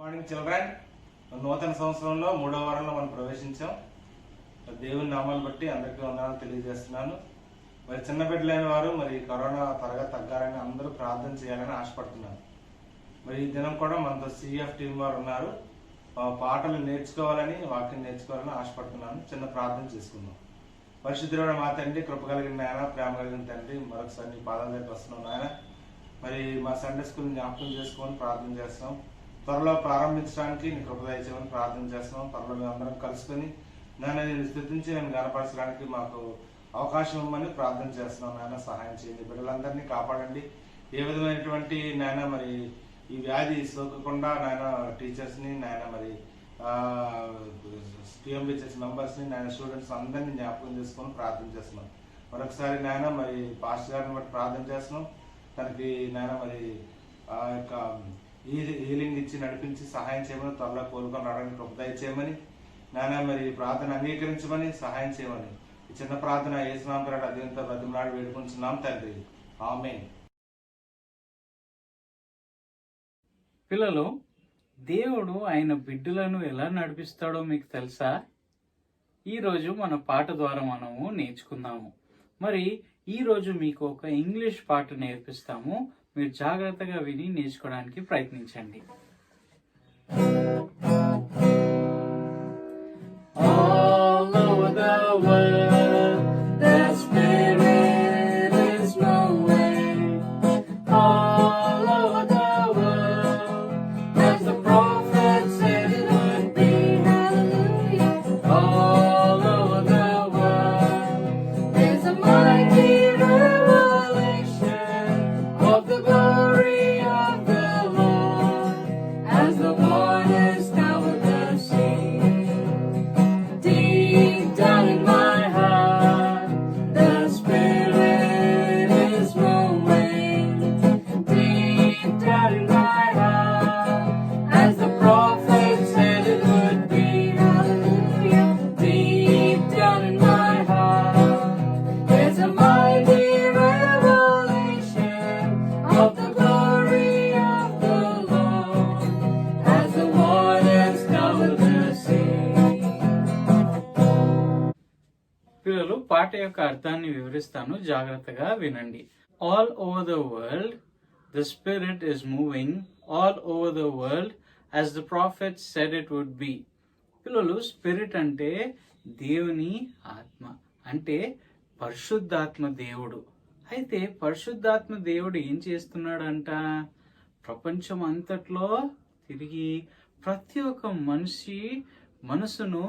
Morning children, నూతన సంవత్సరంలో 3వ వారంలో మనం ప్రవేశించాం. దేవుని నామాలు బట్టి అందరికీ వందనాలు తెలియజేస్తున్నాను. మరి చిన్న బిడ్డలైన వారు మరి కరోనా త్వరగా తగ్గాలని అందరూ ప్రార్థన చేయాలని ఆశపడుతున్నాను. మరి ఈ దినం కూడా మనతో సిఎఫ్ టీం వారు ఉన్నారు. పాటలు నేర్చుకోవాలని, వాక్యం నేర్చుకోవాలని ఆశపడుతున్నాను. చిన్న ప్రార్థన చేసుకుందాం. పరిశుద్ధుడైన మా తండ్రి, కృప కలిగిన నాయన, ప్రేమ కలిగిన తండ్రి, మరొకసారి నీ పాదాల దగ్గర వస్తున్నాం నాయన. మరి మా సండే స్కూల్ జ్ఞాపకం చేసుకొని ప్రార్థన చేస్తాం. త్వరలో ప్రారంభించడానికి నీ కృప దయచేయమని ప్రార్థన చేస్తున్నాం. త్వరలో మేము అందరం కలుసుకొని నేను స్థుతించి నేను గనపరచడానికి మాకు అవకాశం ఇవ్వమని ప్రార్థన చేస్తున్నాం. నాయన సహాయం చేయండి, బిడ్డలందరినీ కాపాడండి. ఏ విధమైనటువంటి నాయన మరి ఈ వ్యాధి సోకకుండా నాయన టీచర్స్ని, నాయన మరి టీఎంబీహెచ్ఎస్ మెంబర్స్ని, నాయన స్టూడెంట్స్ అందరినీ జ్ఞాపకం చేసుకొని ప్రార్థన చేస్తున్నాం. మరొకసారి నాయన మరి పాస్టర్ గారిని బట్టి ప్రార్థన చేస్తున్నాం. తనకి నాయన మరి ఆ యొక్క హీలింగ్ ఇచ్చి నడిపించి సహాయం చేయమని, త్వరలో కోలుకొని రావడానికి కృప దయచేయమని, నాయన మరి ప్రార్థన అంగీకరించమని సహాయం చేయమని ఈ చిన్న ప్రార్థన యేసునామమున పేరట అత్యంత బ్రతిమలాడి వేడుకుంటున్నాం తండ్రి, ఆమేన్. పిల్లలు, దేవుడు ఆయన బిడ్డలను ఎలా నడిపిస్తాడో మీకు తెలుసా? ఈరోజు మన పాట ద్వారా మనము నేర్చుకుందాము. మరి ఈరోజు మీకు ఒక ఇంగ్లీష్ పాట నేర్పిస్తాము. మీరు జాగ్రత్తగా విని నేర్చుకోవడానికి ప్రయత్నించండి. All over the world, the Spirit is moving. All over the world, as the prophet said it would be. Hallelujah. All over the world, there's a mighty revelation of the glory of the Lord, as the waters cover the sea. Deep down in my heart, the Spirit is moving. Deep down in my heart, as the prophet said it would be. Hallelujah. Deep down in my heart, there's a mighty revelation of the glory of the Lord, as the waters cover the sea. పిల్లలు, పాట యొక్క అర్థాన్ని వివరిస్తాను, జాగ్రత్తగా వినండి. All over the world the spirit is moving. All over the world as the prophet said it would be. పిల్లలు, spirit అంటే దేవుని ఆత్మ, అంటే పరిశుద్ధాత్మ దేవుడు. అయితే పరిశుద్ధాత్మ దేవుడు ఏం చేస్తున్నాడంట? ప్రపంచం అంతట్లో తిరిగి ప్రతి ఒక్క మనిషి మనసును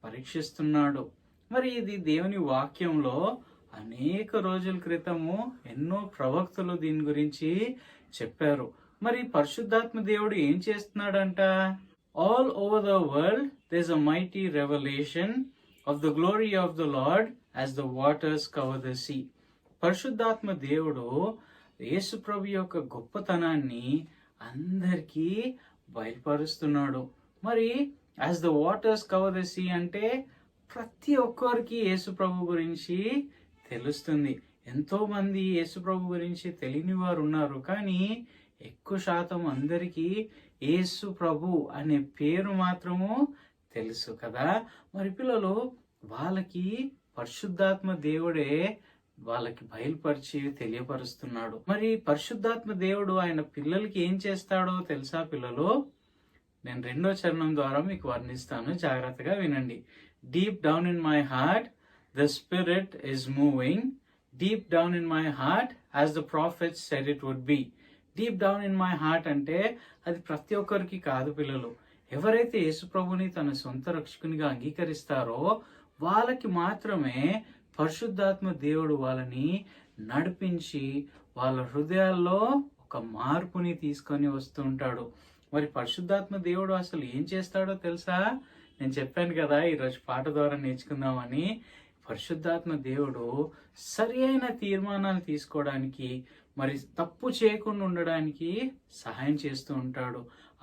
పరీక్షిస్తున్నాడు. మరి ఇది దేవుని వాక్యంలో అనేక రోజుల క్రితము ఎన్నో ప్రవక్తలు దీని గురించి చెప్పారు. మరి పరిశుద్ధాత్మ దేవుడు ఏం చేస్తున్నాడంట? All over the world there is a mighty revolution of the glory of the lord as the waters cover the sea. పరిశుద్ధాత్మ దేవుడు యేసు ప్రభు యొక్క గొప్పతనాన్ని అందరికీ బయలుపరుస్తున్నాడు. మరి as the waters cover the sea అంటే ప్రతి ఒక్కరికి యేసు ప్రభు గురించి తెలుస్తుంది. ఎంతో మంది యేసు ప్రభు గురించి తెలియని వారు ఉన్నారు, కానీ ఎక్కువ శాతం అందరికీ యేసు ప్రభు అనే పేరు మాత్రము తెలుసు కదా. మరి పిల్లలు, వాళ్ళకి పరిశుద్ధాత్మ దేవుడే వాళ్ళకి బయలుపరిచి తెలియపరుస్తున్నాడు. మరి పరిశుద్ధాత్మ దేవుడు ఆయన పిల్లలకి ఏం చేస్తాడో తెలుసా పిల్లలు? నేను 2వ చరణం ద్వారా మీకు వర్ణిస్తాను, జాగ్రత్తగా వినండి. Deep down in my heart, the Spirit is moving. Deep down in my heart, as the prophet said it would be. Deep down in my heart అంటే అది ప్రతి ఒక్కరికి కాదు పిల్లలు. ఎవరైతే యేసు ప్రభుని తన సొంత రక్షకునిగా అంగీకరిస్తారో వాళ్ళకి మాత్రమే పరిశుద్ధాత్మ దేవుడు వాళ్ళని నడిపించి వాళ్ళ హృదయాల్లో ఒక మార్పుని తీసుకొని వస్తూ ఉంటాడు. మరి పరిశుద్ధాత్మ దేవుడు అసలు ఏం చేస్తాడో తెలుసా? నేను చెప్పాను కదా ఈరోజు పాట ద్వారా నేర్చుకుందామని. పరిశుద్ధాత్మ దేవుడు సరి అయిన తీర్మానాలు తీసుకోవడానికి, మరి తప్పు చేయకుండా ఉండడానికి సహాయం చేస్తూ ఉంటాడు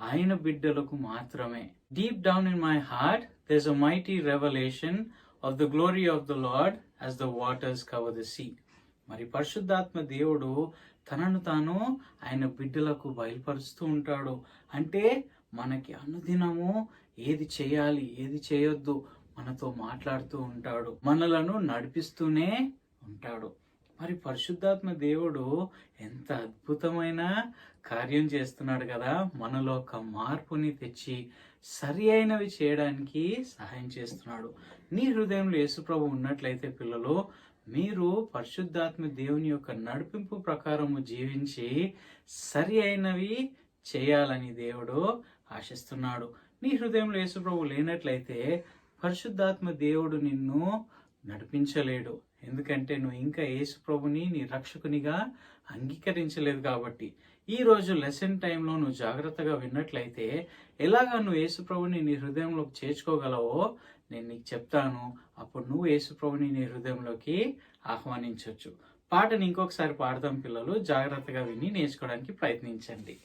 ఆయన బిడ్డలకు మాత్రమే. Deep down in my heart there is a mighty revolution of the glory of the lord as the waters cover the sea. మరి పరిశుద్ధాత్మ దేవుడు తనను తాను ఆయన బిడ్డలకు బయలుపరుస్తూ ఉంటాడు. అంటే మనకి అనుదినము ఏది చేయాలి ఏది చేయొద్దు మనతో మాట్లాడుతూ ఉంటాడు, మనలను నడిపిస్తూనే ఉంటాడు. మరి పరిశుద్ధాత్మ దేవుడు ఎంత అద్భుతమైన కార్యం చేస్తున్నాడు కదా, మనలో ఒక మార్పుని తెచ్చి సరి అయినవి చేయడానికి సహాయం చేస్తున్నాడు. నీ హృదయంలో యేసుప్రభు ఉన్నట్లయితే పిల్లలు, మీరు పరిశుద్ధాత్మ దేవుని యొక్క నడిపింపు ప్రకారము జీవించి సరి అయినవి చేయాలని దేవుడు ఆశిస్తున్నాడు. నీ హృదయంలో యేసుప్రభు లేనట్లయితే పరిశుద్ధాత్మ దేవుడు నిన్ను నడిపించలేడు. ఎందుకంటే నువ్వు ఇంకా యేసుప్రభుని నీ రక్షకునిగా అంగీకరించలేదు కాబట్టి. ఈ రోజు లెసన్ టైంలో నువ్వు జాగ్రత్తగా విన్నట్లయితే ఎలాగా నువ్వు యేసుప్రభుని నీ హృదయంలోకి చేర్చుకోగలవో నేను నీకు చెప్తాను. అప్పుడు నువ్వు యేసుప్రభుని నీ హృదయంలోకి ఆహ్వానించవచ్చు. పాటని ఇంకొకసారి పాడదాం పిల్లలు, జాగ్రత్తగా విని నేర్చుకోవడానికి ప్రయత్నించండి.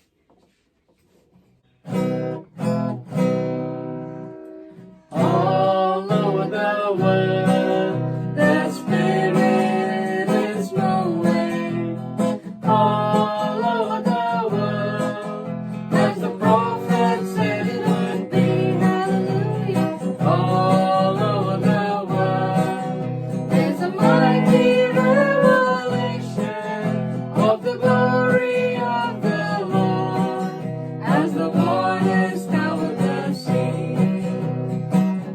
All over the world, the Spirit is moving. All over the world, as the prophet said it would be. Hallelujah. All over the world, there's a mighty revelation of the glory of the Lord, as the waters cover the sea.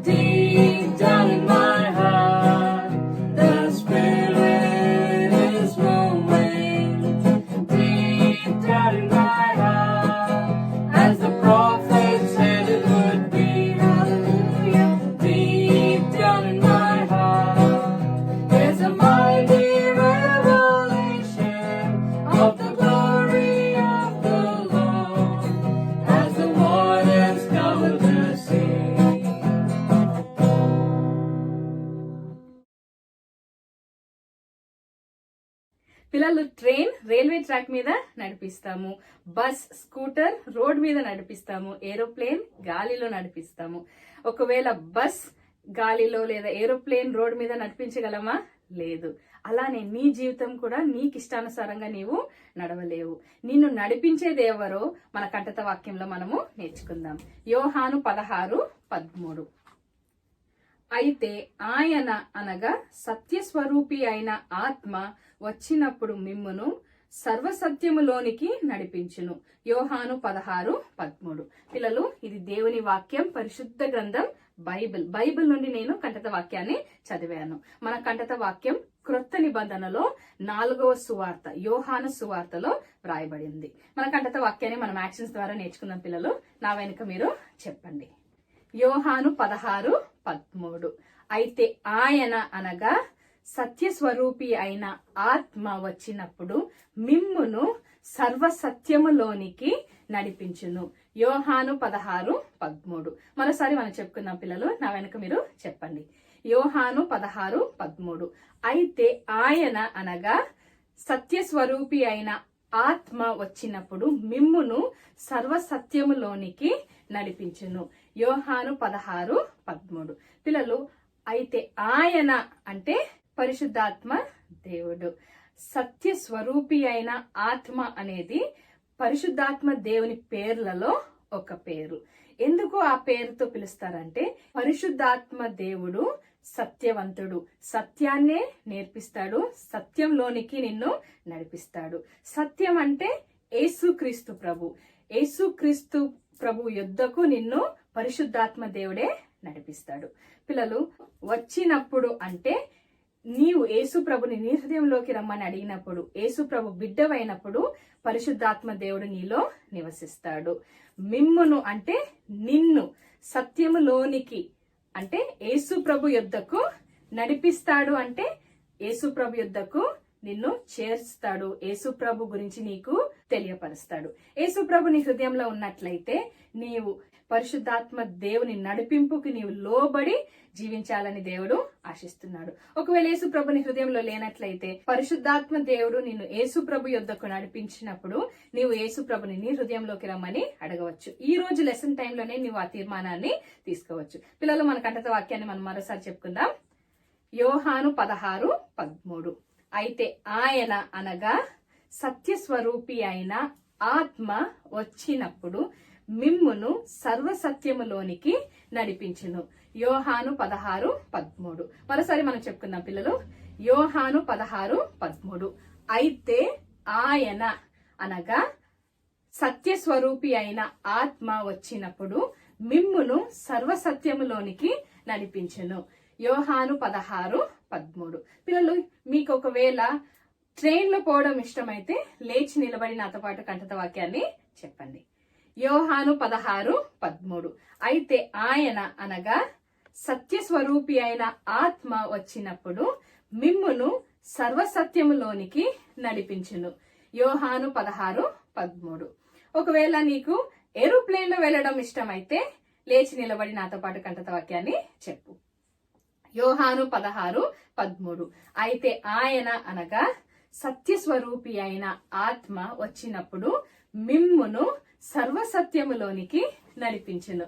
Deep down in my heart, the Spirit is moving. Deep down in my heart, as the prophet said it would be. Hallelujah. Deep down in my heart, there's a mighty revelation of the glory of the Lord, as the waters cover the sea. పిల్లలు train railway track మీద నడిపిస్తాము, bus scooter road మీద నడిపిస్తాము, aeroplane గాలిలో నడిపిస్తాము. ఒకవేళ bus గాలిలో లేదా aeroplane road మీద నడిపించగలమా? లేదు. అలానే నీ జీవితం కూడా నీకు ఇష్టానుసారంగా నీవు నడవలేవు. నిన్ను నడిపించేది ఎవరో మన కంటత వాక్యంలో మనము నేర్చుకుందాం. యోహాను 16:13. అయితే ఆయన అనగా సత్యస్వరూపి అయిన ఆత్మ వచ్చినప్పుడు మిమ్మును సర్వసత్యములోనికి నడిపించును. యోహాను 16:13. పిల్లలు, ఇది దేవుని వాక్యం, పరిశుద్ధ గ్రంథం బైబిల్ నుండి నేను కంటత వాక్యాన్ని చదివాను. మన కంటత వాక్యం క్రొత్త నిబంధనలో 4వ సువార్త యోహాను సువార్తలో వ్రాయబడింది. మన కంటత వాక్యాన్ని మనం యాక్షన్స్ ద్వారా నేర్చుకుందాం. పిల్లలు, నా వెనుక మీరు చెప్పండి. యోహాను 16:13. అయితే ఆయన అనగా సత్యస్వరూపి అయిన ఆత్మ వచ్చినప్పుడు మిమ్మును సర్వసత్యములోనికి నడిపించును. యోహాను 16:13. మరోసారి మనం చెప్పుకుందాం పిల్లలు, నా వెనుక మీరు చెప్పండి. యోహాను 16:13. అయితే ఆయన అనగా సత్యస్వరూపి అయిన ఆత్మ వచ్చినప్పుడు మిమ్మును సర్వసత్యములోనికి నడిపించును. యోహాను 16:13. పిల్లలు, అయితే ఆయన అంటే పరిశుద్ధాత్మ దేవుడు. సత్యస్వరూపి అయిన ఆత్మ అనేది పరిశుద్ధాత్మ దేవుని పేర్లలో ఒక పేరు. ఎందుకు ఆ పేరుతో పిలుస్తారంటే పరిశుద్ధాత్మ దేవుడు సత్యవంతుడు, సత్యాన్నే నేర్పిస్తాడు, సత్యంలోనికి నిన్ను నడిపిస్తాడు. సత్యం అంటే యేసుక్రీస్తు ప్రభు. యేసుక్రీస్తు ప్రభు యొద్దకు నిన్ను పరిశుద్ధాత్మ దేవుడే నడిపిస్తాడు. పిల్లలు, వచ్చినప్పుడు అంటే నీవు యేసు ప్రభుని నీ హృదయంలోకి రమ్మని అడిగినప్పుడు, యేసు ప్రభు బిడ్డవైనప్పుడు పరిశుద్ధాత్మ దేవుడు నీలో నివసిస్తాడు. మిమ్మును అంటే నిన్ను సత్యములోనికి అంటే యేసు ప్రభు యొద్దకు నడిపిస్తాడు. అంటే యేసు ప్రభు యొద్దకు నిన్ను చేర్చుతాడు, యేసు ప్రభు గురించి నీకు తెలియపరుస్తాడు. యేసు ప్రభు నీ హృదయంలో ఉన్నట్లయితే నీవు పరిశుద్ధాత్మ దేవుని నడిపింపుకి నీవు లోబడి జీవించాలని దేవుడు ఆశిస్తున్నాడు. ఒకవేళ యేసు ప్రభు నీ హృదయంలో లేనట్లయితే పరిశుద్ధాత్మ దేవుడు నిన్ను యేసు ప్రభు యొద్దకు నడిపించినప్పుడు నీవు యేసు ప్రభుని నీ హృదయంలోకి రమ్మని అడగవచ్చు. ఈ రోజు లెసన్ టైంలోనే నీవు ఆ తీర్మానాన్ని తీసుకోవచ్చు. పిల్లలు, మన కంటత వాక్యాన్ని మనం మరోసారి చెప్పుకుందాం. యోహాను 16:13. అయితే ఆయన అనగా సత్యస్వరూపి అయిన ఆత్మ వచ్చినప్పుడు మిమ్మును సర్వసత్యములోనికి నడిపించును. యోహాను 16:13. మరోసారి మనం చెప్పుకుందాం పిల్లలు. యోహాను 16:13. అయితే ఆయన అనగా సత్యస్వరూపి అయిన ఆత్మ వచ్చినప్పుడు మిమ్మును సర్వసత్యములోనికి నడిపించును. యోహాను 16:13. పిల్లలు, మీకు ఒకవేళ ట్రైన్ లో పోవడం ఇష్టమైతే లేచి నిలబడి నాతో పాటు కంఠత వాక్యాన్ని చెప్పండి. యోహాను 16:13. అయితే ఆయన అనగా సత్యస్వరూపి అయిన ఆత్మ వచ్చినప్పుడు మిమ్మును సర్వసత్యములోనికి నడిపించును. యోహాను 16:13. ఒకవేళ నీకు ఏరోప్లేన్ లో వెళ్ళడం ఇష్టమైతే లేచి నిలబడి నాతో పాటు కంఠత వాక్యాన్ని చెప్పు. యోహాను 16:13. అయితే ఆయన అనగా సత్యస్వరూపి అయిన ఆత్మ వచ్చినప్పుడు మిమ్మును సర్వసత్యములోనికి నడిపించును.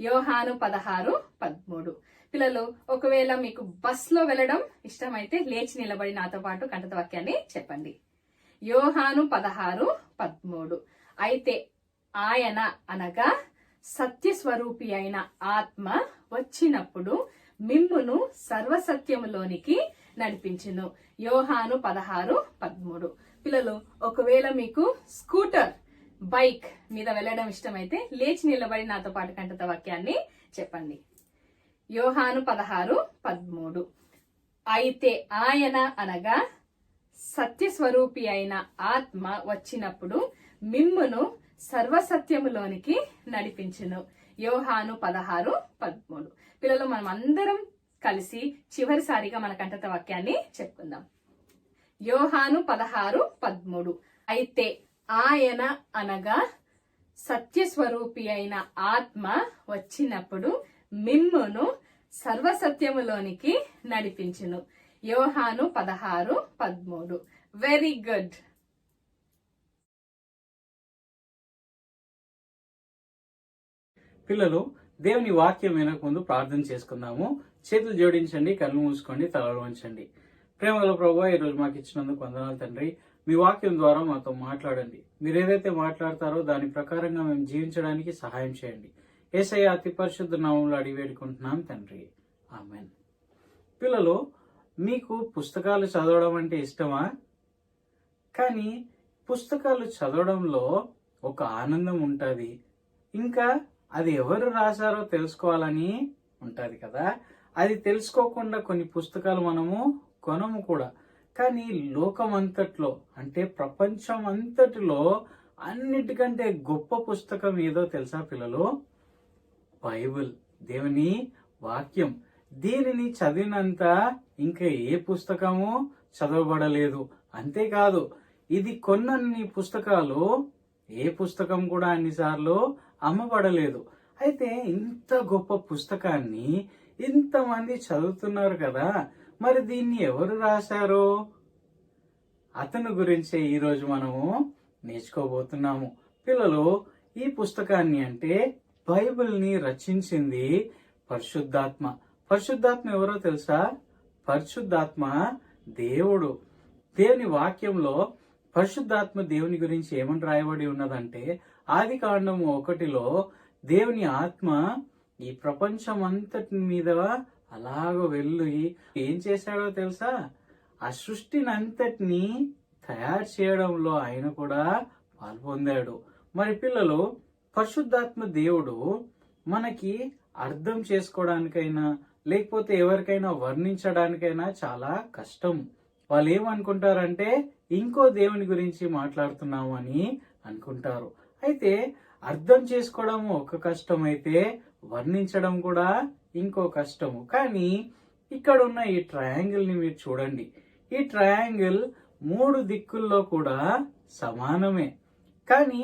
యోహాను 16:13. పిల్లలు, ఒకవేళ మీకు బస్ లో వెళ్ళడం ఇష్టమైతే లేచి నిలబడి నాతో పాటు కంఠత వాక్యాన్ని చెప్పండి. యోహాను 16:13. అయితే ఆయన అనగా సత్యస్వరూపి అయిన ఆత్మ వచ్చినప్పుడు మిమ్మును సర్వసత్యములోనికి నడిపించును. యోహాను 16:13. పిల్లలు, ఒకవేళ మీకు స్కూటర్, బైక్ మీద వెళ్ళడం ఇష్టమైతే లేచి నిలబడి నాతో పాటు కంఠత వాక్యాన్ని చెప్పండి. యోహాను 16:13. అయితే ఆయన అనగా సత్యస్వరూపి అయిన ఆత్మ వచ్చినప్పుడు మిమ్మును సర్వసత్యములోనికి నడిపించును. యోహాను 16:13. పిల్లలు, మనం అందరం కలిసి చివరిసారిగా మన కంఠత వాక్యాన్ని చెప్పుకుందాం. యోహాను 16:13. అయితే ఆయన అనగా సత్యస్వరూపి అయిన ఆత్మ వచ్చినప్పుడు మిమ్మును సర్వసత్యములోనికి నడిపించును. యోహాను 16:13. Very good. పిల్లలు, దేవుని వాక్యం వినక ముందు ప్రార్థన చేసుకుందాము. చేతులు జోడించండి, కళ్ళు మూసుకోండి, తలలు వంచండి. ప్రేమగల ప్రభువా, ఈ రోజు మాకు ఇచ్చినందుకు వందనాలు తండ్రి. మీ వాక్యం ద్వారా మాతో మాట్లాడండి. మీరు ఏదైతే మాట్లాడతారో దాని ప్రకారంగా మేము జీవించడానికి సహాయం చేయండి. యేసయ్య అతి పరిశుద్ధ నామములో అడిగి వేడుకుంటున్నాం తండ్రి, ఆమేన్. పిల్లలు, మీకు పుస్తకాలు చదవడం అంటే ఇష్టమా? కానీ పుస్తకాలు చదవడంలో ఒక ఆనందం ఉంటుంది. ఇంకా అది ఎవరు రాశారో తెలుసుకోవాలని ఉంటది కదా. అది తెలుసుకోకుండా కొన్ని పుస్తకాలు మనము కొనము కూడా. కానీ లోకం అంతట్లో, అంటే ప్రపంచం అంతటిలో అన్నిటికంటే గొప్ప పుస్తకం ఏదో తెలుసా పిల్లలు? బైబిల్, దేవుని వాక్యం. దీనిని చదివినంత ఇంకా ఏ పుస్తకము చదవబడలేదు. అంతేకాదు, ఇది కొన్నన్ని పుస్తకాలు ఏ పుస్తకం కూడా అన్నిసార్లు అమ్మబడలేదు. అయితే ఇంత గొప్ప పుస్తకాన్ని ఇంతమంది చదువుతున్నారు కదా, మరి దీన్ని ఎవరు రాశారో అతని గురించే ఈరోజు మనము నేర్చుకోబోతున్నాము. పిల్లలు, ఈ పుస్తకాన్ని అంటే బైబిల్ని రచించింది పరిశుద్ధాత్మ. పరిశుద్ధాత్మ ఎవరో తెలుసా? పరిశుద్ధాత్మ దేవుడు. దేవుని వాక్యంలో పరిశుద్ధాత్మ దేవుని గురించి ఏమని రాయబడి ఉన్నదంటే, ఆదికాండము 1లో దేవుని ఆత్మ ఈ ప్రపంచం అంతటి మీద అలాగ వెళ్ళి ఏం చేశాడో తెలుసా? ఆ సృష్టిని అంతటిని తయారు చేయడంలో ఆయన కూడా పాల్పొందాడు. మరి పిల్లలు, పరిశుద్ధాత్మ దేవుడు మనకి అర్థం చేసుకోవడానికైనా లేకపోతే ఎవరికైనా వర్ణించడానికైనా చాలా కష్టం. వాళ్ళు ఏమనుకుంటారంటే ఇంకో దేవుని గురించి మాట్లాడుతున్నాము అని అనుకుంటారు. అయితే అర్థం చేసుకోవడం ఒక కష్టం అయితే వర్ణించడం కూడా ఇంకో కష్టము. కానీ ఇక్కడ ఉన్న ఈ ట్రయాంగిల్ ని మీరు చూడండి. ఈ ట్రయాంగిల్ 3 దిక్కుల్లో కూడా సమానమే, కానీ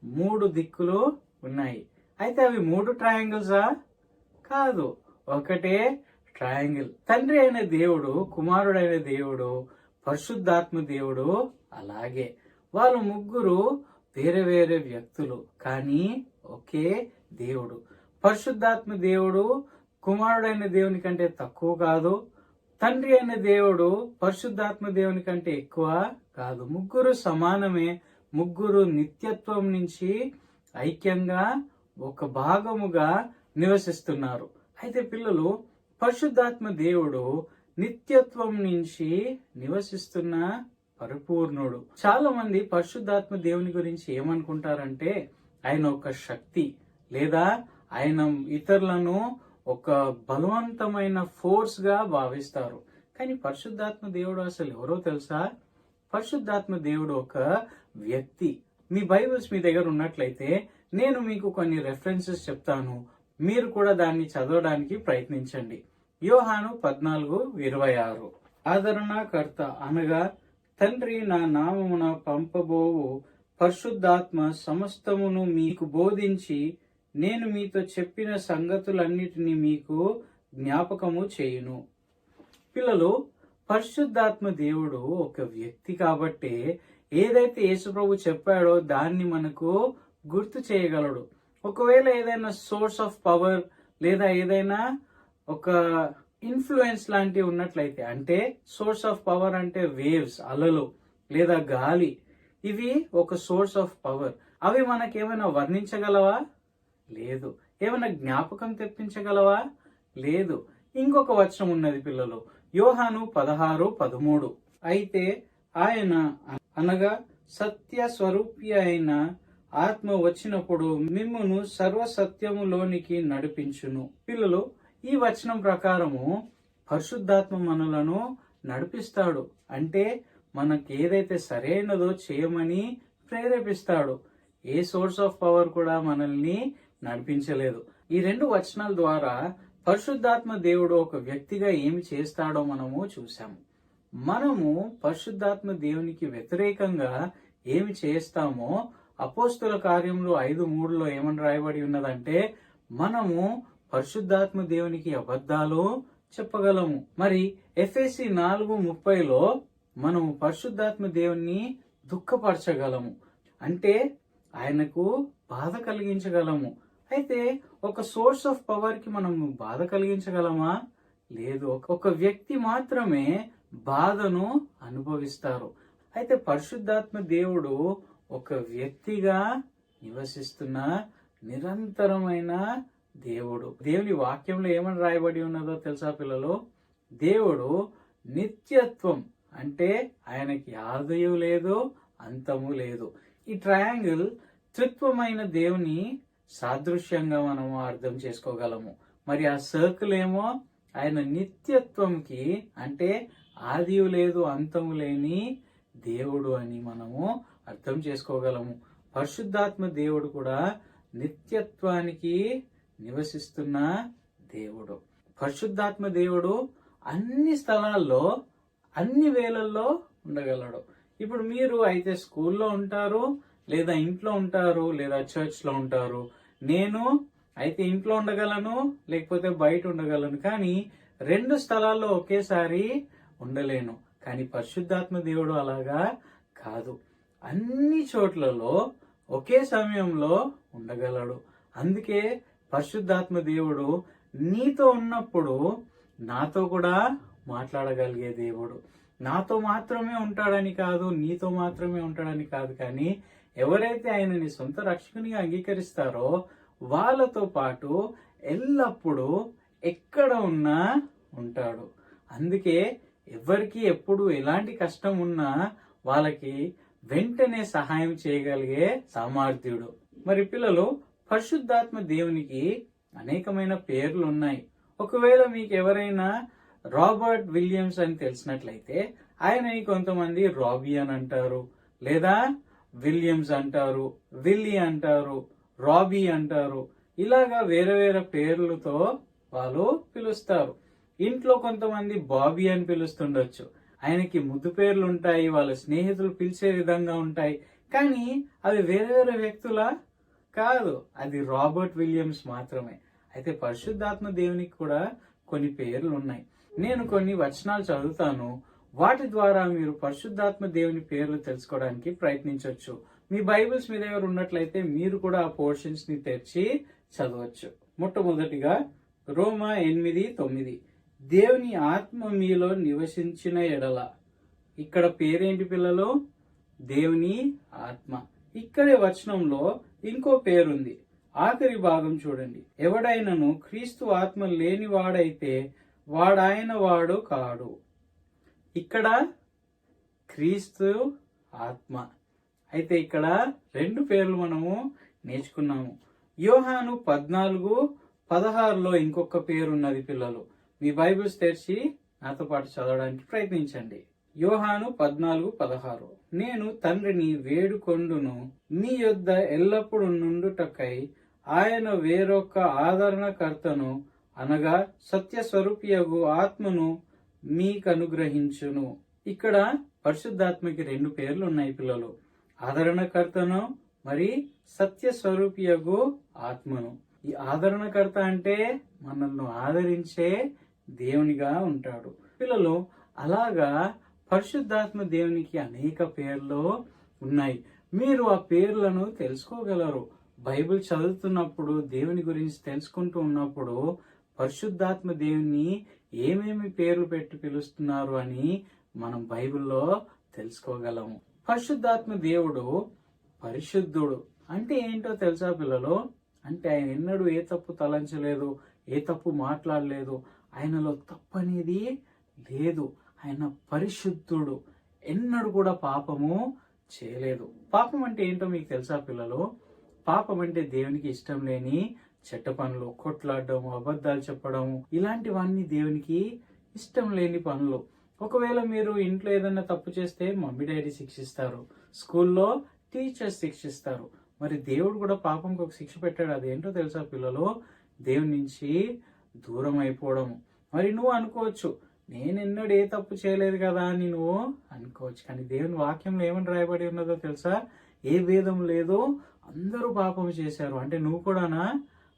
3 దిక్కులు ఉన్నాయి. అయితే అవి 3 ట్రయాంగిల్సా? కాదు, ఒకటే ట్రయాంగిల్. తండ్రి అయిన దేవుడు, కుమారుడైన దేవుడు, పరిశుద్ధాత్మ దేవుడు అలాగే. వాళ్ళు ముగ్గురు వేరే వేరే వ్యక్తులు, కానీ ఒకే దేవుడు. పరిశుద్ధాత్మ దేవుడు కుమారుడైన దేవుని కంటే తక్కువ కాదు, తండ్రి అయిన దేవుడు పరిశుద్ధాత్మ దేవుని కంటే ఎక్కువ కాదు. ముగ్గురు సమానమే. ముగ్గురు నిత్యత్వం నుంచి ఐక్యంగా ఒక భాగముగా నివసిస్తున్నారు. అయితే పిల్లలు, పరిశుద్ధాత్మ దేవుడు నిత్యత్వం నుంచి నివసిస్తున్న పరిపూర్ణుడు. చాలా మంది పరిశుద్ధాత్మ దేవుని గురించి ఏమనుకుంటారంటే ఆయన ఒక శక్తి, లేదా ఆయన ఇతరులను ఒక బలవంతమైన ఫోర్స్ గా భావిస్తారు. కానీ పరిశుద్ధాత్మ దేవుడు అసలు ఎవరో తెలుసా? పరిశుద్ధాత్మ దేవుడు ఒక వ్యక్తి. మీ బైబిల్స్ మీ దగ్గర ఉన్నట్లయితే నేను మీకు కొన్ని రెఫరెన్సెస్ చెప్తాను, మీరు కూడా దాన్ని చదవడానికి ప్రయత్నించండి. యోహాను 14:26. ఆదరణకర్త అనగా తండ్రి నా నామమున పంపబోవు పరిశుద్ధాత్మ సమస్తమును మీకు బోధించి నేను మీతో చెప్పిన సంగతులన్నిటినీ మీకు జ్ఞాపకము చేయును. పిల్లలు, పరిశుద్ధాత్మ దేవుడు ఒక వ్యక్తి కాబట్టి ఏదైతే యేసుప్రభు చెప్పాడో దాన్ని మనకు గుర్తు చేయగలడు. ఒకవేళ ఏదైనా సోర్స్ ఆఫ్ పవర్ లేదా ఏదైనా ఒక ఇన్ఫ్లుయెన్స్ లాంటివి ఉన్నట్లయితే, అంటే సోర్స్ ఆఫ్ పవర్ అంటే వేవ్స్, అలలు లేదా గాలి, ఇవి ఒక సోర్స్ ఆఫ్ పవర్. అవి మనకేమైనా వర్ణించగలవా? లేదు. ఏమైనా జ్ఞాపకం తెప్పించగలవా? లేదు. ఇంకొక వచనం ఉన్నది పిల్లలు, యోహాను 16:13. అయితే ఆయన అనగా సత్య స్వరూపి అయిన ఆత్మ వచ్చినప్పుడు మిమ్మును సర్వసత్యములోనికి నడిపించును. పిల్లలు, ఈ వచనం ప్రకారము పరిశుద్ధాత్మ మనలను నడిపిస్తాడు. అంటే మనకి ఏదైతే సరైనదో చేయమని ప్రేరేపిస్తాడు. ఏ సోర్స్ ఆఫ్ పవర్ కూడా మనల్ని నడిపించలేదు. ఈ 2 వచనాల ద్వారా పరిశుద్ధాత్మ దేవుడు ఒక వ్యక్తిగా ఏమి చేస్తాడో మనము చూసాము. మనము పరిశుద్ధాత్మ దేవునికి వ్యతిరేకంగా ఏమి చేస్తామో అపోస్తుల కార్యములు 5:3 ఏమని రాయబడి ఉన్నదంటే, మనము పరిశుద్ధాత్మ దేవునికి అబద్ధాలు చెప్పగలము. మరి ఎఫెసీ 4:30 మనము పరిశుద్ధాత్మ దేవుని దుఃఖపరచగలము, అంటే ఆయనకు బాధ కలిగించగలము. అయితే ఒక సోర్స్ ఆఫ్ పవర్ కి మనము బాధ కలిగించగలమా? లేదు. ఒక వ్యక్తి మాత్రమే బాధను అనుభవిస్తారు. అయితే పరిశుద్ధాత్మ దేవుడు ఒక వ్యక్తిగా నివసిస్తున్న నిరంతరమైన దేవుడు. దేవుని వాక్యంలో ఏమని రాయబడి ఉన్నదో తెలుసా పిల్లలు? దేవుడు నిత్యత్వం, అంటే ఆయనకి ఆదియు లేదు అంతము లేదు. ఈ ట్రయాంగిల్ త్రిత్వమైన దేవుని సాదృశ్యంగా మనము అర్థం చేసుకోగలము. మరి ఆ సర్కిల్ ఏమో ఆయన నిత్యత్వంకి, అంటే ఆదియు లేదు అంతము లేని దేవుడు అని మనము అర్థం చేసుకోగలము. పరిశుద్ధాత్మ దేవుడు కూడా నిత్యత్వానికి నివసిస్తున్న దేవుడు. పరిశుద్ధాత్మ దేవుడు అన్ని స్థలాల్లో అన్ని వేళల్లో ఉండగలడు. ఇప్పుడు మీరు అయితే స్కూల్లో ఉంటారు, లేదా ఇంట్లో ఉంటారు, లేదా చర్చ్ లో ఉంటారు. నేను అయితే ఇంట్లో ఉండగలను, లేకపోతే బయట ఉండగలను. కానీ 2 స్థలాల్లో ఒకేసారి ఉండలేను. కానీ పరిశుద్ధాత్మ దేవుడు అలాగా కాదు. అన్ని చోట్లలో ఒకే సమయంలో ఉండగలడు. అందుకే పరిశుద్ధాత్మ దేవుడు నీతో ఉన్నప్పుడు నాతో కూడా మాట్లాడగలిగే దేవుడు. నాతో మాత్రమే ఉంటాడని కాదు, నీతో మాత్రమే ఉంటాడని కాదు, కానీ ఎవరైతే ఆయనని సొంత రక్షకునిగా అంగీకరిస్తారో వాళ్ళతో పాటు ఎల్లప్పుడూ ఎక్కడ ఉన్నా ఉంటాడు. అందుకే ఎవరికి ఎప్పుడు ఎలాంటి కష్టం ఉన్నా వాళ్ళకి వెంటనే సహాయం చేయగలిగే సామర్థ్యుడు. మరి పిల్లలు, పరిశుద్ధాత్మ దేవునికి అనేకమైన పేర్లు ఉన్నాయి. ఒకవేళ మీకు ఎవరైనా రాబర్ట్ విలియమ్స్ అని తెలిసినట్లయితే ఆయనని కొంతమంది రాబీ అని అంటారు, లేదా విలియమ్స్ అంటారు, విల్లీ అంటారు, రాబీ అంటారు. ఇలాగా వేరే వేరే పేర్లతో వాళ్ళు పిలుస్తారు. ఇంట్లో కొంతమంది బాబీ అని పిలుస్తుండొచ్చు. ఆయనకి ముద్దు పేర్లు ఉంటాయి, వాళ్ళ స్నేహితులు పిలిచే విధంగా ఉంటాయి. కానీ అవి వేరే వేరే వ్యక్తుల కాదు, అది రాబర్ట్ విలియమ్స్ మాత్రమే. అయితే పరిశుద్ధాత్మ దేవునికి కూడా కొన్ని పేర్లు ఉన్నాయి. నేను కొన్ని వచనాలు చదువుతాను, వాటి ద్వారా మీరు పరిశుద్ధాత్మ దేవుని పేర్లు తెలుసుకోవడానికి ప్రయత్నించవచ్చు. మీ బైబిల్స్ మీ దగ్గర ఉన్నట్లయితే మీరు కూడా ఆ పోర్షన్స్ ని తెరిచి చదవచ్చు. మొట్టమొదటిగా రోమా 8:9, దేవుని ఆత్మ మీలో నివసించిన ఎడల. ఇక్కడ పేరేంటి పిల్లలు? దేవుని ఆత్మ. ఇక్కడే వచనంలో ఇంకో పేరుంది, ఆఖరి భాగం చూడండి. ఎవడైనను క్రీస్తు ఆత్మ లేనివాడైతే వాడాయన వాడు కాడు. ఇక్కడ క్రీస్తు ఆత్మ. అయితే ఇక్కడ 2 పేర్లు మనము నేర్చుకున్నాము. యోహాను 14:16లో ఇంకొక పేరు ఉన్నది పిల్లలు. మీ బైబిల్స్ తెరిచి నాతో పాటు చదవడానికి ప్రయత్నించండి. యోహాను 14:16 నేను తండ్రిని వేడుకొండును, మీ యొద్ద ఎల్లప్పుడు నుండుటకై ఆయన వేరొక ఆదరణకర్తను అనగా సత్యస్వరూపియగు ఆత్మను మీకనుగ్రహించును. ఇక్కడ పరిశుద్ధాత్మకి 2 పేర్లు ఉన్నాయి పిల్లలు. ఆదరణకర్తను మరి సత్యస్వరూపియగు ఆత్మను. ఈ ఆదరణకర్త అంటే మనల్ని ఆదరించే దేవునిగా ఉంటాడు పిల్లలు. అలాగా పరిశుద్ధాత్మ దేవునికి అనేక పేర్లు ఉన్నాయి. మీరు ఆ పేర్లను తెలుసుకోగలరు. బైబిల్ చదువుతున్నప్పుడు, దేవుని గురించి తెలుసుకుంటూ ఉన్నప్పుడు పరిశుద్ధాత్మ దేవుని ఏమేమి పేర్లు పెట్టి పిలుస్తున్నారు అని మనం బైబిల్లో తెలుసుకోగలము. పరిశుద్ధాత్మ దేవుడు పరిశుద్ధుడు. అంటే ఏంటో తెలుసా పిల్లలు? అంటే ఆయన ఎన్నడూ ఏ తప్పు తలంచలేదు, ఏ తప్పు మాట్లాడలేదు. ఆయనలో తప్పు అనేది లేదు. ఆయన పరిశుద్ధుడు. ఎన్నడూ కూడా పాపము చేయలేదు. పాపం అంటే ఏంటో మీకు తెలుసా పిల్లలు? పాపం అంటే దేవునికి ఇష్టం లేని చెడ్డ పనులు, కొట్లాడడం, అబద్ధాలు చెప్పడం, ఇలాంటివన్నీ దేవునికి ఇష్టం లేని పనులు. ఒకవేళ మీరు ఇంట్లో ఏదైనా తప్పు చేస్తే మమ్మీ డాడీ శిక్షిస్తారు, స్కూల్లో టీచర్స్ శిక్షిస్తారు. మరి దేవుడు కూడా పాపంకి ఒక శిక్ష పెట్టాడు. అదేంటో తెలుసా పిల్లలు? దేవుని నుంచి దూరం అయిపోవడం. మరి నువ్వు అనుకోవచ్చు, నేనెన్నడూ ఏ తప్పు చేయలేదు కదా అని నువ్వు అనుకోవచ్చు. కానీ దేవుని వాక్యంలో ఏమని రాయబడి ఉన్నదో తెలుసా? ఏ భేదం లేదు, అందరూ పాపం చేశారు. అంటే నువ్వు కూడానా?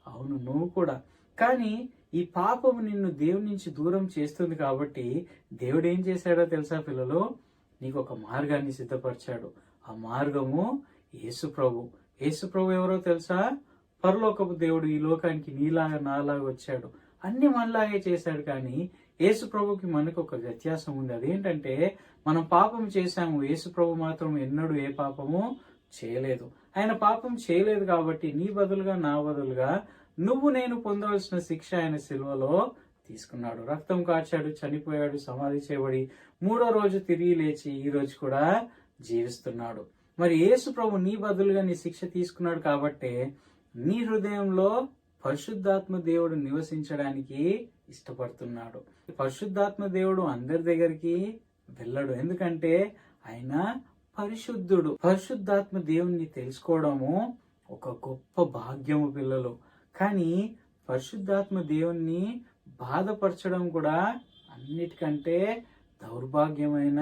అవును, నువ్వు కూడా. కానీ ఈ పాపము నిన్ను దేవుని నుంచి దూరం చేస్తుంది కాబట్టి దేవుడు ఏం చేశాడో తెలుసా పిల్లలు? నీకు ఒక మార్గాన్ని సిద్ధపరిచాడు. ఆ మార్గము యేసు ప్రభు. యేసు ప్రభు ఎవరో తెలుసా? పరలోకపు దేవుడు ఈ లోకానికి నీలాగా నాలాగా వచ్చాడు. అన్ని మనలాగే చేశాడు. కానీ యేసు ప్రభుకి మనకు ఒక వ్యత్యాసం ఉంది. అదేంటంటే మనం పాపం చేశాము, యేసు ప్రభు మాత్రం ఎన్నడూ ఏ పాపము చేయలేదు. ఆయన పాపం చేయలేదు కాబట్టి నీ బదులుగా, నా బదులుగా నువ్వు నేను పొందవలసిన శిక్ష ఆయన సిలువలో తీసుకున్నాడు. రక్తం కార్చాడు, చనిపోయాడు, సమాధి చేయబడి 3వ రోజు తిరిగి లేచి ఈ రోజు కూడా జీవిస్తున్నాడు. మరి యేసు ప్రభు నీ బదులుగా నీ శిక్ష తీసుకున్నాడు కాబట్టి నీ హృదయంలో పరిశుద్ధాత్మ దేవుడు నివసించడానికి ఇష్టపడుతున్నాడు. పరిశుద్ధాత్మ దేవుడు అందరి దగ్గరికి వెళ్ళడు. ఎందుకంటే ఆయన పరిశుద్ధుడు. పరిశుద్ధాత్మ దేవుణ్ణి తెలుసుకోవడము ఒక గొప్ప భాగ్యము పిల్లలు. కానీ పరిశుద్ధాత్మ దేవుణ్ణి బాధపరచడం కూడా అన్నిటికంటే దౌర్భాగ్యమైన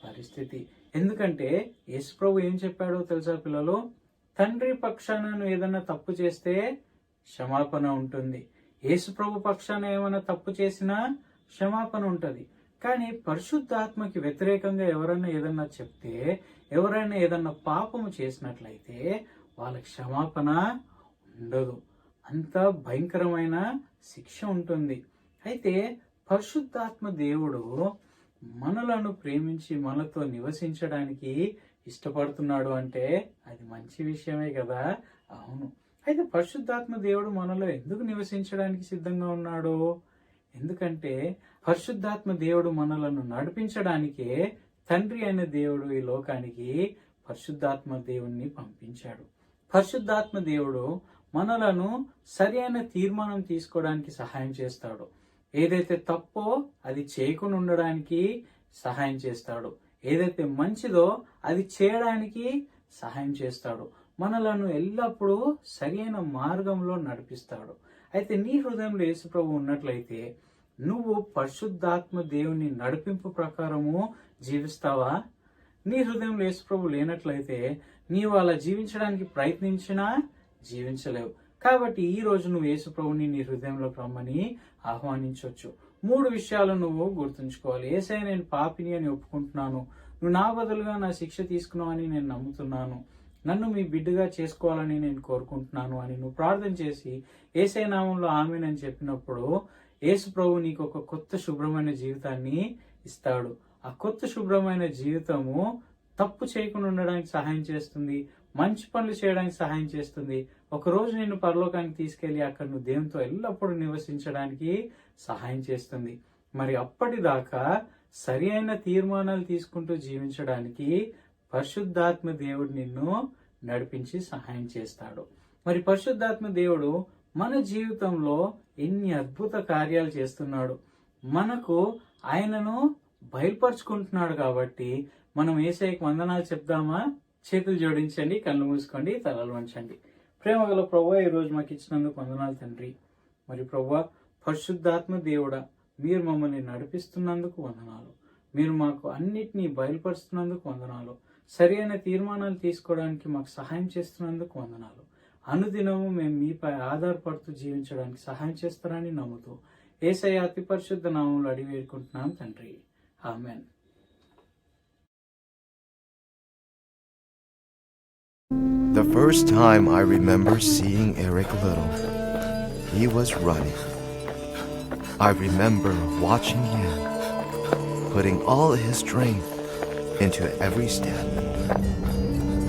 పరిస్థితి. ఎందుకంటే యేసు ప్రభు ఏం చెప్పాడో తెలుసా పిల్లలు? తండ్రి పక్షాన నువ్వు ఏదైనా తప్పు చేస్తే క్షమాపణ ఉంటుంది. యేసు ప్రభు పక్షాన ఏమైనా తప్పు చేసినా క్షమాపణ ఉంటుంది. కానీ పరిశుద్ధాత్మకి వ్యతిరేకంగా ఎవరైనా ఏదన్నా చెప్తే, ఎవరైనా ఏదన్నా పాపము చేసినట్లయితే వాళ్ళ క్షమాపణ ఉండదు. అంత భయంకరమైన శిక్ష ఉంటుంది. అయితే పరిశుద్ధాత్మ దేవుడు మనలను ప్రేమించి మనతో నివసించడానికి ఇష్టపడుతున్నాడు అంటే అది మంచి విషయమే కదా? అవును. అయితే పరిశుద్ధాత్మ దేవుడు మనలో ఎందుకు నివసించడానికి సిద్ధంగా ఉన్నాడు? ఎందుకంటే పరిశుద్ధాత్మ దేవుడు మనలను నడిపించడానికే తండ్రి అయిన దేవుడు ఈ లోకానికి పరిశుద్ధాత్మ దేవుణ్ణి పంపించాడు. పరిశుద్ధాత్మ దేవుడు మనలను సరి అయిన తీర్మానం తీసుకోవడానికి సహాయం చేస్తాడు. ఏదైతే తప్పో అది చేయకుండా ఉండడానికి సహాయం చేస్తాడు. ఏదైతే మంచిదో అది చేయడానికి సహాయం చేస్తాడు. మనలను ఎల్లప్పుడూ సరైన మార్గంలో నడిపిస్తాడు. అయితే నీ హృదయంలో యేసు ప్రభు ఉన్నట్లయితే నువ్వు పరిశుద్ధాత్మ దేవుని నడిపింపు ప్రకారము జీవిస్తావా? నీ హృదయంలో యేసు ప్రభు లేనట్లయితే నీవు అలా జీవించడానికి ప్రయత్నించినా జీవించలేవు. కాబట్టి ఈ రోజు నువ్వు యేసు ప్రభుని నీ హృదయంలోకి రమ్మని ఆహ్వానించవచ్చు. 3 విషయాలు నువ్వు గుర్తుంచుకోవాలి. యేసయ్య, నేను పాపిని అని ఒప్పుకుంటున్నాను, నువ్వు నా బదులుగా నా శిక్ష తీసుకున్నావని నేను నమ్ముతున్నాను, నన్ను మీ బిడ్డగా చేసుకోవాలని నేను కోరుకుంటున్నాను అని నువ్వు ప్రార్థన చేసి యేసయ్య నామంలో ఆమేన్ అని చెప్పినప్పుడు యేసు ప్రభు నీకు ఒక కొత్త శుభ్రమైన జీవితాన్ని ఇస్తాడు. ఆ కొత్త శుభ్రమైన జీవితము తప్పు చేయకుండా ఉండడానికి సహాయం చేస్తుంది, మంచి పనులు చేయడానికి సహాయం చేస్తుంది. ఒకరోజు నిన్ను పరలోకానికి తీసుకెళ్లి అక్కడ నువ్వు దేవునితో ఎల్లప్పుడూ నివసించడానికి సహాయం చేస్తుంది. మరి అప్పటిదాకా సరి అయిన తీర్మానాలు తీసుకుంటూ జీవించడానికి పరిశుద్ధాత్మ దేవుడు నిన్ను నడిపించి సహాయం చేస్తాడు. మరి పరిశుద్ధాత్మ దేవుడు మన జీవితంలో ఎన్ని అద్భుత కార్యాలు చేస్తున్నాడు, మనకు ఆయనను బయలుపరుచుకుంటున్నాడు. కాబట్టి మనం యేసయ్యకు వందనాలు చెప్దామా? చేతులు జోడించండి, కళ్ళు మూసుకోండి, తలలు వంచండి. ప్రేమగల ప్రభువా, ఈ రోజు మాకు ఇచ్చినందుకు వందనాలు తండ్రి. మరి ప్రభువా, పరిశుద్ధాత్మ దేవుడా, మీరు మమ్మల్ని నడిపిస్తున్నందుకు వందనాలు. మీరు మాకు అన్నిటినీ బయలుపరుస్తున్నందుకు వందనాలు. సరి అయిన తీర్మానాలు తీసుకోవడానికి మాకు సహాయం చేస్తున్నందుకు వందనాలు. అనుదినము మేము మీపై ఆధారపడుతూ జీవించడానికి సహాయం చేస్తారని నమ్ముతూ యేసయ్య అతి పరిశుద్ధ నామంలో అడిగి వేడుకుంటున్నాం తండ్రి. Amen. The first time I remember seeing Eric Little, he was running. I remember watching him, putting all his strength into every step.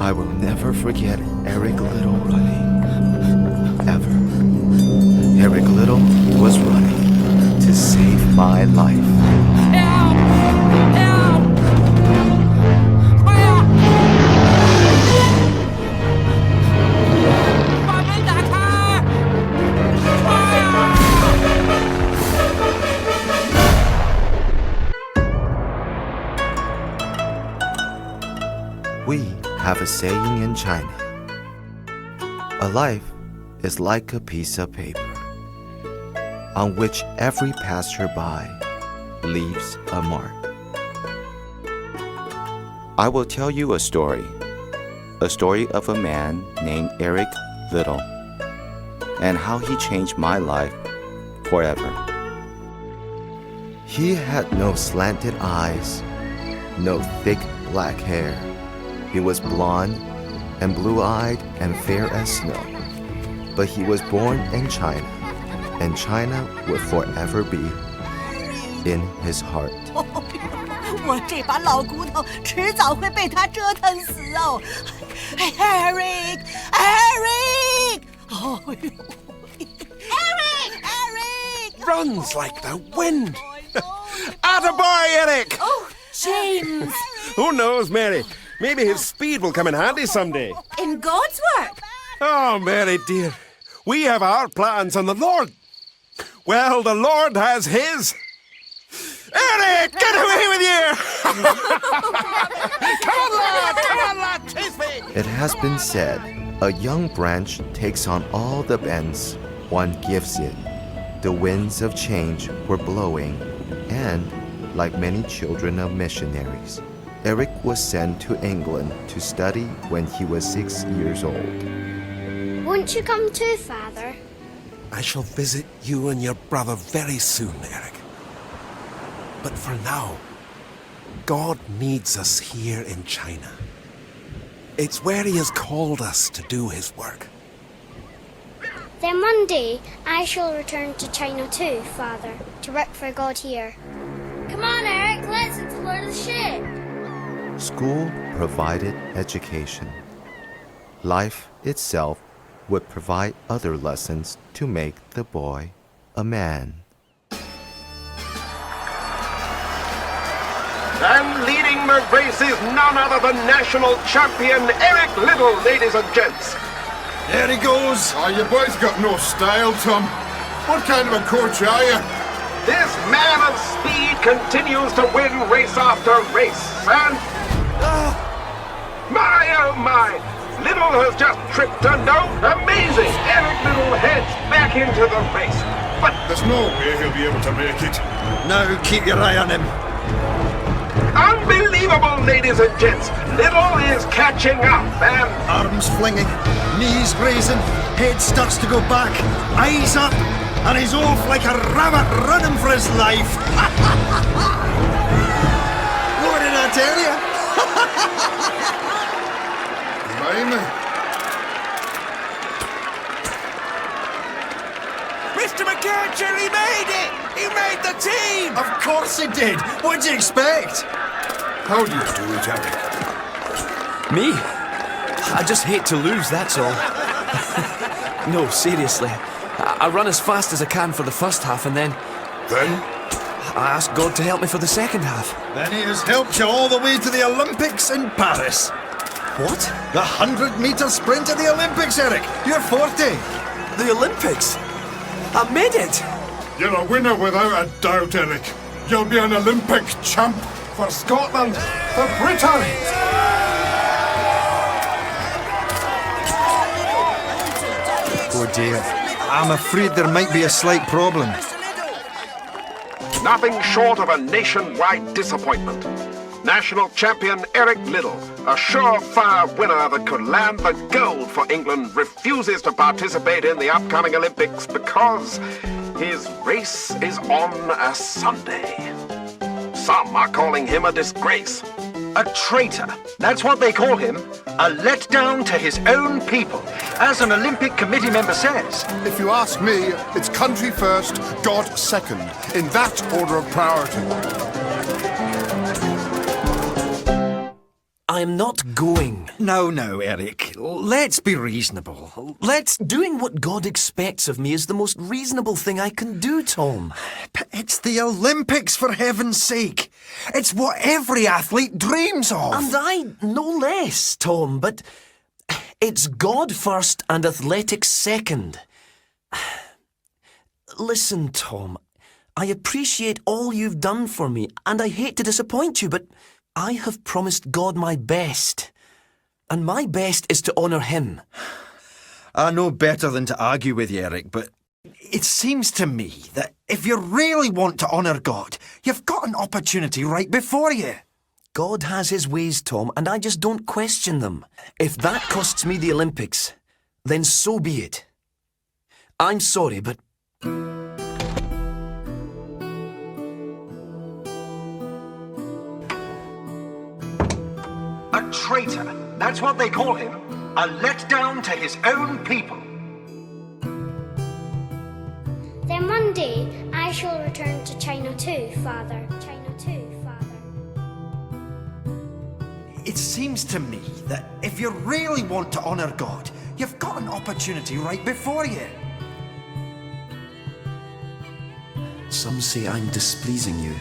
I will never forget Eric Little running, ever. Eric Little was running to save my life. We have a saying in China. A life is like a piece of paper on which every passerby leaves a mark. I will tell you a story of a man named Eric Little and how he changed my life forever. He had no slanted eyes, no thick black hair. He was blonde and blue-eyed and fair as snow. But he was born in China, and China would forever be in his heart. 我这把老骨头迟早会被他折腾死哦 ！Eric， 哦呦 ，Eric， Runs like the wind. Attaboy, Eric! Oh, James. Who knows, Mary? Maybe his speed will come in handy someday. In God's work. Oh, Mary dear, we have our plans on the Lord. Well, the Lord has his. Eric, get away with you! Come on, lad, chase me! It has been said, a young branch takes on all the bends one gives it. The winds of change were blowing, and, like many children of missionaries, Eric was sent to England to study when he was 6 years old. Won't you come too, Father? I shall visit you and your brother very soon, Eric. But for now, God needs us here in China. It's where he has called us to do his work. Then one day I shall return to China too, Father, to work for God here. Come on, Eric, let's explore the ship. School provided education. Life itself would provide other lessons to make the boy a man. And leading the race is none other than national champion Eric Little, ladies and gents. There he goes. Oh, you boys got no style, Tom. What kind of a coach are you? This man of speed continues to win race after race. And... my, oh my! Little has just tripped a note. Amazing! Eric Little heads back into the race. But There's no way he'll be able to make it. Now keep your eye on him. unbelievable, ladies and gents. Little is catching up and... Arms flinging, knees raising, head starts to go back, eyes up, and he's off like a rabbit running for his life. What did I tell you? Blimey. Mr. McKercher, he made it! He made the team! Of course he did. What'd you expect? How do you do it, Eric? Me? I just hate to lose, that's all. No, seriously. I run as fast as I can for the first half and then I ask God to help me for the second half. Then he has helped you all the way to the Olympics in Paris. What? The 100-metre sprint at the Olympics, Eric. You're 40. The Olympics? I made it! You're a winner without a doubt, Eric. You'll be an Olympic champ for Scotland, for Britain. Oh dear. I'm afraid there might be a slight problem. Nothing short of a nationwide disappointment. National champion Eric Liddell, a surefire winner that could land the gold for England, refuses to participate in the upcoming Olympics because his race is on a Sunday. Some are calling him a disgrace. A traitor. That's what they call him. A letdown to his own people, as an Olympic Committee member says. If you ask me, it's country first, God second, in that order of priority. I'm not going. No, Eric. Let's be reasonable. Doing what God expects of me is the most reasonable thing I can do, Tom. But it's the Olympics, for heaven's sake. It's what every athlete dreams of. And I no less, Tom, but it's God first and athletics second. Listen, Tom, I appreciate all you've done for me, and I hate to disappoint you, but I have promised God my best, and my best is to honour him. I know better than to argue with you, Eric, but it seems to me that if you really want to honour God, you've got an opportunity right before you. God has his ways, Tom, and I just don't question them. If that costs me the Olympics, then so be it. I'm sorry, but... A traitor. That's what they call him. A letdown to his own people. Then one day I shall return to China too, Father. China too, Father. It seems to me that if you really want to honour God, you've got an opportunity right before you. Some say I'm displeasing you.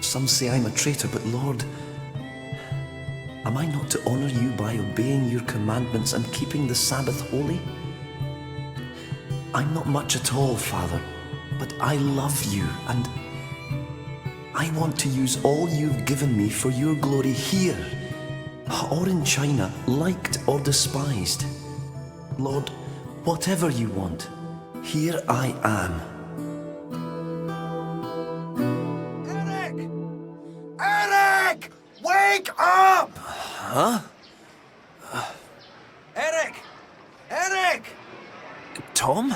Some say I'm a traitor, but Lord, am I not to honour you by obeying your commandments and keeping the Sabbath holy? I'm not much at all, Father, but I love you and I want to use all you've given me for your glory here or in China, liked or despised. Lord, whatever you want, here I am. Eric! Wake up! Huh? Eric! Tom?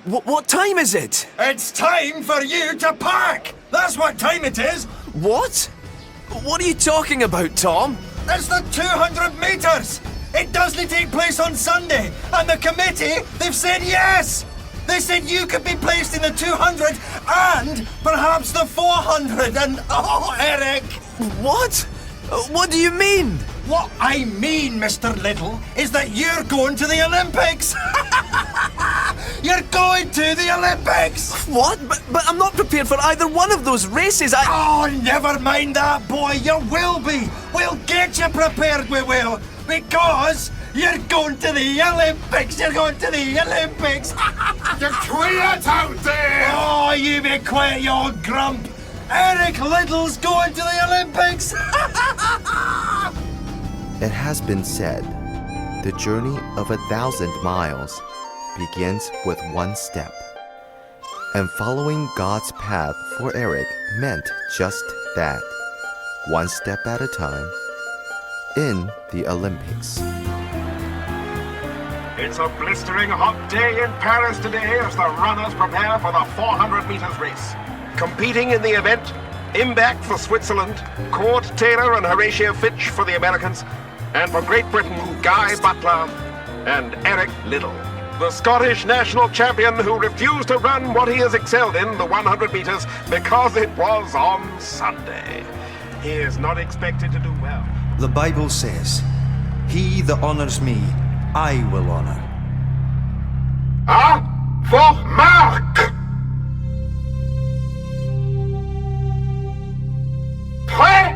What time is it? It's time for you to pack! That's what time it is! What? What are you talking about, Tom? It's the 200 metres! It doesn't take place on Sunday, and the committee, they've said yes! They said you could be placed in the 200 and perhaps the 400, and oh, Eric! What? What do you mean? What I mean, Mr. Little, is that you're going to the Olympics! You're going to the Olympics! What? But I'm not prepared for either one of those races. Oh, never mind that, boy. You will be. We'll get you prepared, we will. Because you're going to the Olympics. You're going to the Olympics. You quiet out there! Oh, you be quiet, you old grump. Eric Little's going to the Olympics. It has been said, the journey of 1,000 miles begins with one step. And following God's path for Eric meant just that, one step at a time, in the Olympics. It's a blistering hot day in Paris today as the runners prepare for the 400 meters race. Competing in the event, Imbach for Switzerland, Court Taylor and Horatio Fitch for the Americans, and for Great Britain, Guy Butler and Eric Liddell. The Scottish national champion who refused to run what he has excelled in, the 100 meters, because it was on Sunday. He is not expected to do well. The Bible says, He that honours me, I will honour. Ah, for Mark! Prêt?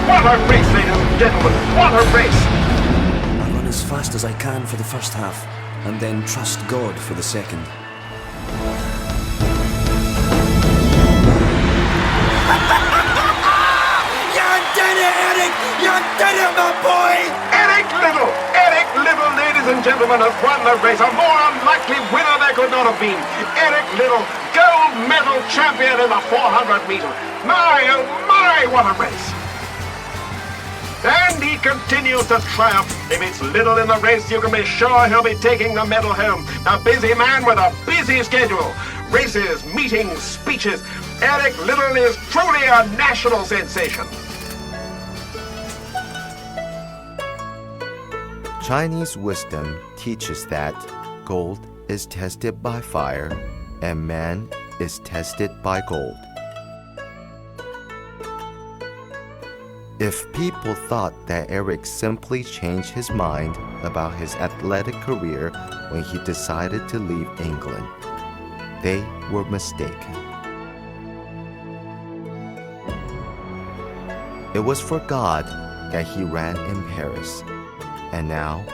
What a race, ladies and gentlemen! What a race! I run as fast as I can for the first half, and then trust God for the second. You did it, Eric! You did it, my boy! Eric Little, ladies and gentlemen, has won the race. A more unlikely winner there could not have been. Eric Little, gold medal champion in the 400 meter. My, oh my, what a race! And he continues to triumph. If it's Little in the race, you can be sure he'll be taking the medal home. A busy man with a busy schedule. Races, meetings, speeches. Eric Little is truly a national sensation. Chinese wisdom teaches that gold is tested by fire and man is tested by gold. If people thought that Eric simply changed his mind about his athletic career when he decided to leave England, they were mistaken. It was for God that he ran in Paris, and now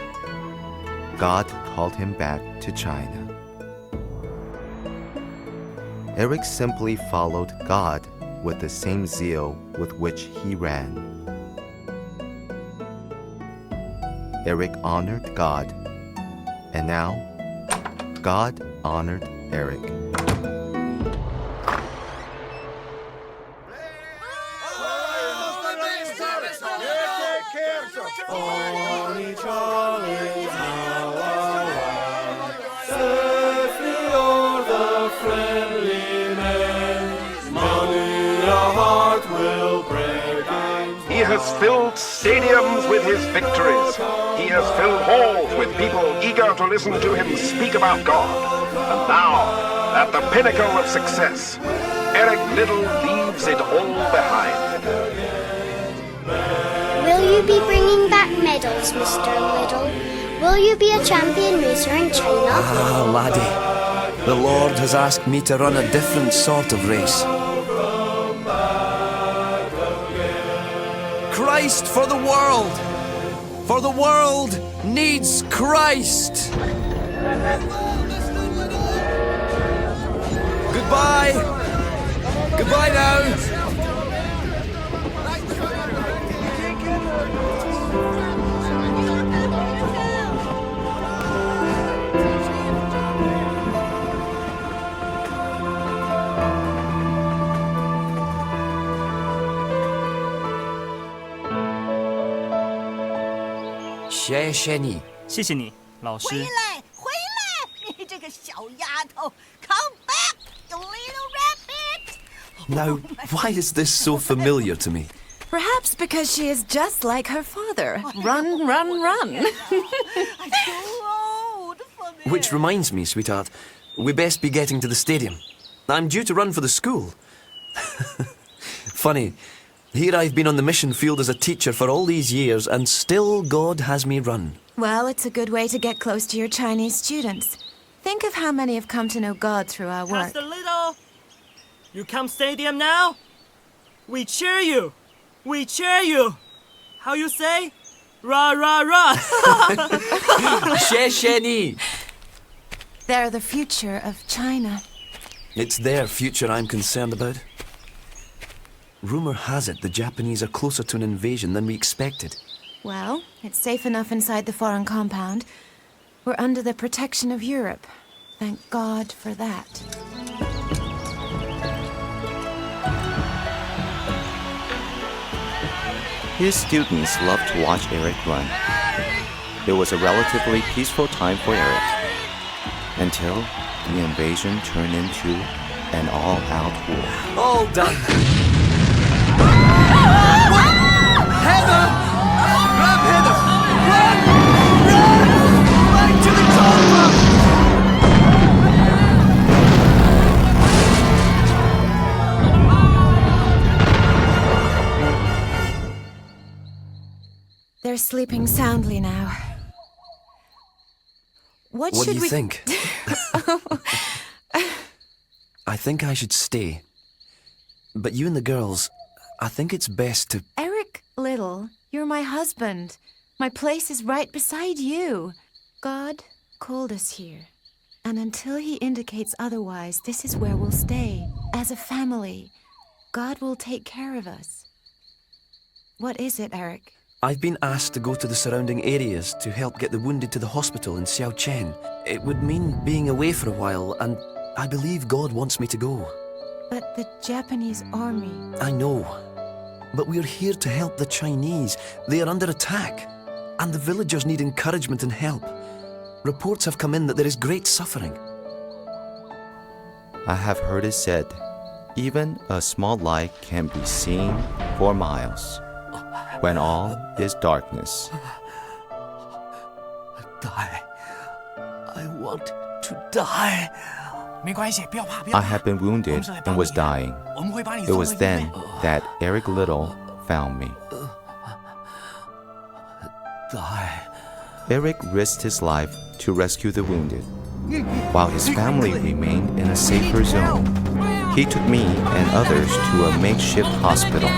God called him back to China. Eric simply followed God with the same zeal with which he ran. Eric honored God, and now God honored Eric. He has filled stadiums with his victories. He has filled halls with people eager to listen to him speak about God. And now, at the pinnacle of success, Eric Little leaves it all behind. Will you be bringing back medals, Mr. Little? Will you be a champion racer in China? Ah, laddie. The Lord has asked me to run a different sort of race. Christ for the world! For the world needs Christ! Goodbye! Goodbye now!谢谢你。谢谢你，老师。回来，回来！你这个小丫头 ，Come back, you little rabbit! Now, why is this so familiar to me? Perhaps because she is just like her father. Run, run, run. I'm too old for this. Which reminds me, sweetheart, we best be getting to the stadium. I'm due to run for the school. Funny, here I've been on the mission field as a teacher for all these years, and still God has me run. Well, it's a good way to get close to your Chinese students. Think of how many have come to know God through our work. Pastor Little, you come stadium now? We cheer you. We cheer you. How you say? Rah, rah, rah. 谢谢你. They're the future of China. It's their future I'm concerned about. Rumor has it the Japanese are closer to an invasion than we expected. Well, it's safe enough inside the foreign compound. We're under the protection of Europe. Thank God for that. His students loved to watch Eric run. It was a relatively peaceful time for Eric, until the invasion turned into an all-out war. All done. Heather! Grab Heather! Run! Run! Right to the top! They're sleeping soundly now. What What do should you we think? I think I should stay. But you and the girls, I think it's best to... Eric Little, you're my husband. My place is right beside you. God called us here. And until he indicates otherwise, this is where we'll stay. As a family. God will take care of us. What is it, Eric? I've been asked to go to the surrounding areas to help get the wounded to the hospital in Xiaochen. It would mean being away for a while, and I believe God wants me to go. But the Japanese army... I know. But we're here to help the Chinese. They are under attack. And the villagers need encouragement and help. Reports have come in that there is great suffering. I have heard it said, even a small light can be seen for miles, when all is darkness. Die. I want to die. I have been wounded and was dying. It was then that Eric Little found me. Die. Eric risked his life to rescue the wounded, while his family remained in a safer zone. He took me and others to a makeshift hospital.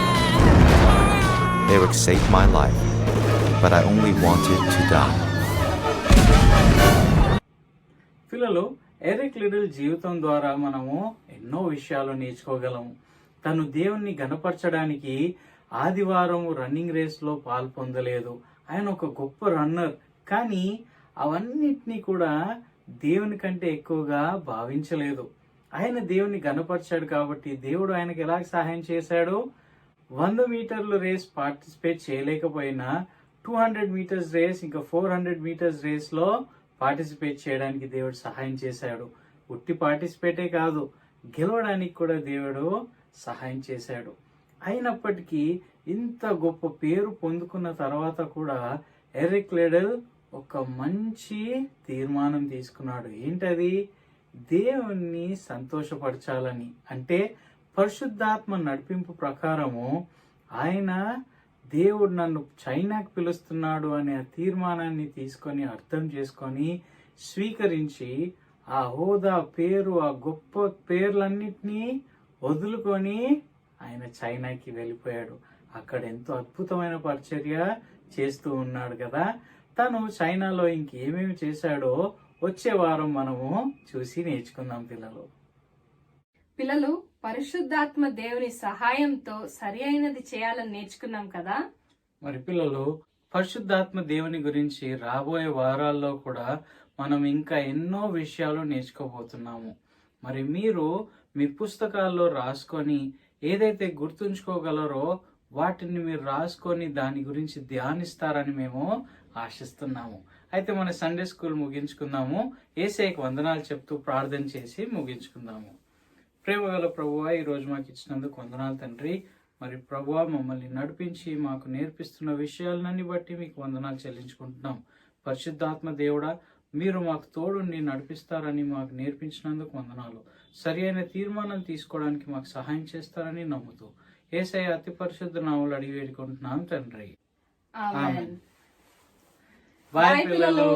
Eric saved my life, but I only wanted to die. పిల్లలు Eric little జీవితం ద్వారా మనము ఎన్నో విషయాలు నేర్చుకోగలము. తను దేవుణ్ణి గణపరచడానికి ఆదివారం running రేస్లో పాల్పొందలేదు. ఆయన ఒక గొప్ప రన్నర్, కానీ అవన్నిటినీ కూడా దేవుని కంటే ఎక్కువగా భావించలేదు. ఆయన దేవుని గణపరిచాడు కాబట్టి దేవుడు ఆయనకు ఎలా సహాయం చేశాడు? 100 మీటర్లు రేస్ పార్టిసిపేట్ చేయలేకపోయినా 200 మీటర్స్ రేస్ ఇంకా 400 మీటర్స్ రేస్లో పార్టిసిపేట్ చేయడానికి దేవుడు సహాయం చేశాడు. ఉట్టి పార్టిసిపేటే కాదు, గెలవడానికి కూడా దేవుడు సహాయం చేశాడు. అయినప్పటికీ ఇంత గొప్ప పేరు పొందుకున్న తర్వాత కూడా ఎరిక్ లిటిల్ ఒక మంచి తీర్మానం తీసుకున్నాడు. ఏంటది? దేవుణ్ణి సంతోషపరచాలని. అంటే పరిశుద్ధాత్మ నడిపింపు ప్రకారము ఆయన దేవుడు నన్ను చైనాకి పిలుస్తున్నాడు అనే ఆ తీర్మానాన్ని తీసుకొని అర్థం చేసుకొని స్వీకరించి ఆ హోదా, పేరు, ఆ గొప్ప పేర్లన్నిటినీ వదులుకొని ఆయన చైనాకి వెళ్ళిపోయాడు. అక్కడ ఎంతో అద్భుతమైన పరిచర్య చేస్తూ ఉన్నాడు కదా. తను చైనాలో ఇంకేమేమి చేశాడో వచ్చే వారం మనము చూసి నేర్చుకుందాం పిల్లలు. పరిశుద్ధాత్మ దేవుని సహాయంతో సరి అయినది చేయాలని నేర్చుకున్నాం కదా. మరి పిల్లలు, పరిశుద్ధాత్మ దేవుని గురించి రాబోయే వారాల్లో కూడా మనం ఇంకా ఎన్నో విషయాలు నేర్చుకోబోతున్నాము. మరి మీరు మీ పుస్తకాల్లో రాసుకొని ఏదైతే గుర్తుంచుకోగలరో వాటిని మీరు రాసుకొని దాని గురించి ధ్యానిస్తారని మేము ఆశిస్తున్నాము. అయితే మన సండే స్కూల్ ముగించుకుందాము. యేసయ్యకు వందనాలు చెప్తూ ప్రార్థన చేసి ముగించుకుందాము. ప్రేమగల ప్రభువా, ఈరోజు మాకు ఇచ్చినందుకు వందనాలు తండ్రి. మరి ప్రభువా, మమ్మల్ని నడిపించి మాకు నేర్పిస్తున్న విషయాలన్నీ బట్టి మీకు వందనాలు చెల్లించుకుంటున్నాం. పరిశుద్ధాత్మ దేవుడా, మీరు మాకు తోడుండి నడిపిస్తారని మాకు నేర్పించినందుకు వందనాలు. సరి అయిన తీర్మానం తీసుకోవడానికి మాకు సహాయం చేస్తారని నమ్ముతూ యేసయ్య అతి పరిశుద్ధ నామములో అడిగి వేడుకుంటున్నాం తండ్రి. ఆమేన్. బాయ్ పిల్లలు.